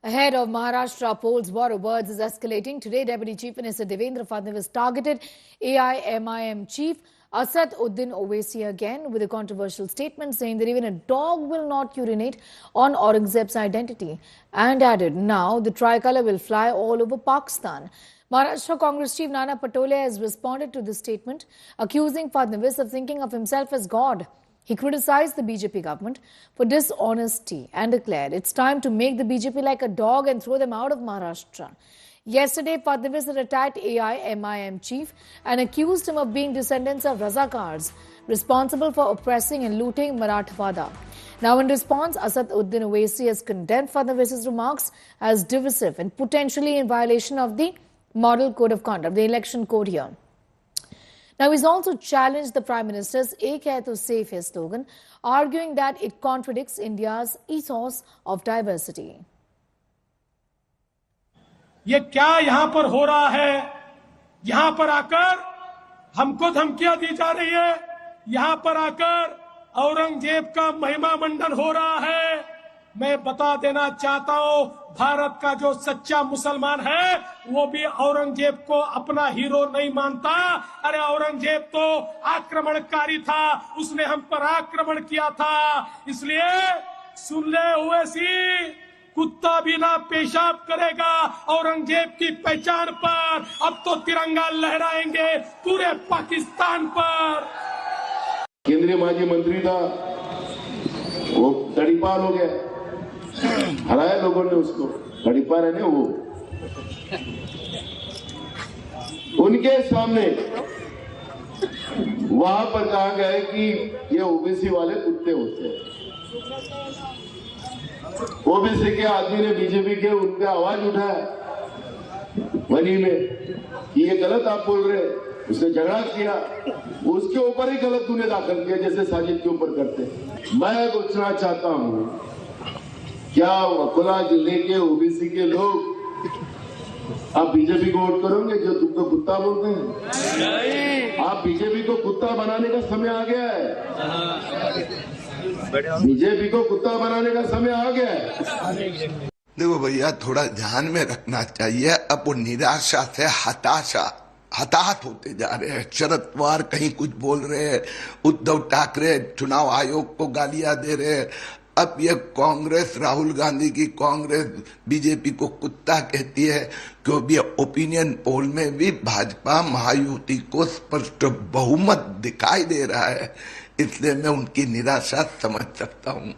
Ahead of Maharashtra polls, war of words is escalating. Today, Deputy Chief Minister Devendra Fadnavis targeted AIMIM chief Asad Uddin Owaisi again with a controversial statement saying that even a dog will not urinate on Aurangzeb's identity, and added, now the tricolour will fly all over Pakistan. Maharashtra Congress Chief Nana Patolia has responded to this statement, accusing Fadnavis of thinking of himself as God. He criticized the BJP government for dishonesty and declared it's time to make the BJP like a dog and throw them out of Maharashtra. Yesterday, Fadnavis had attacked AIMIM chief and accused him of being descendants of Razakars, responsible for oppressing and looting Marathwada. Now, in response, Asad Uddin Owaisi has condemned Fadnavis' remarks as divisive and potentially in violation of the Model Code of Conduct, the election code here. Now, he's also challenged the Prime Minister's "Ek hai to safe hai" slogan, arguing that it contradicts India's ethos of diversity. ये क्या यहाँ पर हो रहा है? यहाँ पर आकर हमको धमकियां दी जा रही है। यहाँ पर आकर औरंगजेब का महिमा मंडन हो रहा है। मैं बता देना चाहता हूं, भारत का जो सच्चा मुसलमान है वो भी औरंगजेब को अपना हीरो नहीं मानता। अरे औरंगजेब तो आक्रमणकारी था, उसने हम पर आक्रमण किया था। इसलिए सुन ले ओवैसी, कुत्ता भी ना पेशाब करेगा औरंगजेब की पहचान पर। अब तो तिरंगा लहराएंगे पूरे पाकिस्तान पर। केंद्रीय माजी मंत्री था, वो तड़ीपार हो गया, हराया लोगों ने उसको। तड़ीपार है ना वो, उनके सामने वहां पर कहा गया है कि ये ओबीसी वाले कुत्ते होते हैं। ओबीसी के आदमी ने बीजेपी के उन पे आवाज उठाया मनी में कि ये गलत आप बोल रहे हैं। उसने झगड़ा किया, उसके ऊपर ही गलत गुने दाखिल किया जैसे साजिद के ऊपर करते। मैं पूछना चाहता हूं, क्या अकोला जिले के ओबीसी के लोग आप बीजेपी को वोट करोगे जो तुमको कुत्ता बोलते हैं? नहीं। आप बीजेपी को कुत्ता बनाने का समय आ गया है। बीजेपी को कुत्ता बनाने का समय आ गया है। देखो भैया, थोड़ा ध्यान में रखना चाहिए। अब वो निराशा से हताहत होते जा रहे हैं। शरद पवार कहीं कुछ बोल रहे हैं, उद्धव ठाकरे चुनाव आयोग को गालियां दे रहे हैं। अब ये कांग्रेस, राहुल गांधी की कांग्रेस बीजेपी को कुत्ता कहती है, क्योंकि ओपिनियन पोल में भी भाजपा महायुति को स्पष्ट बहुमत दिखाई दे रहा है। इसलिए मैं उनकी निराशा समझ सकता हूँ।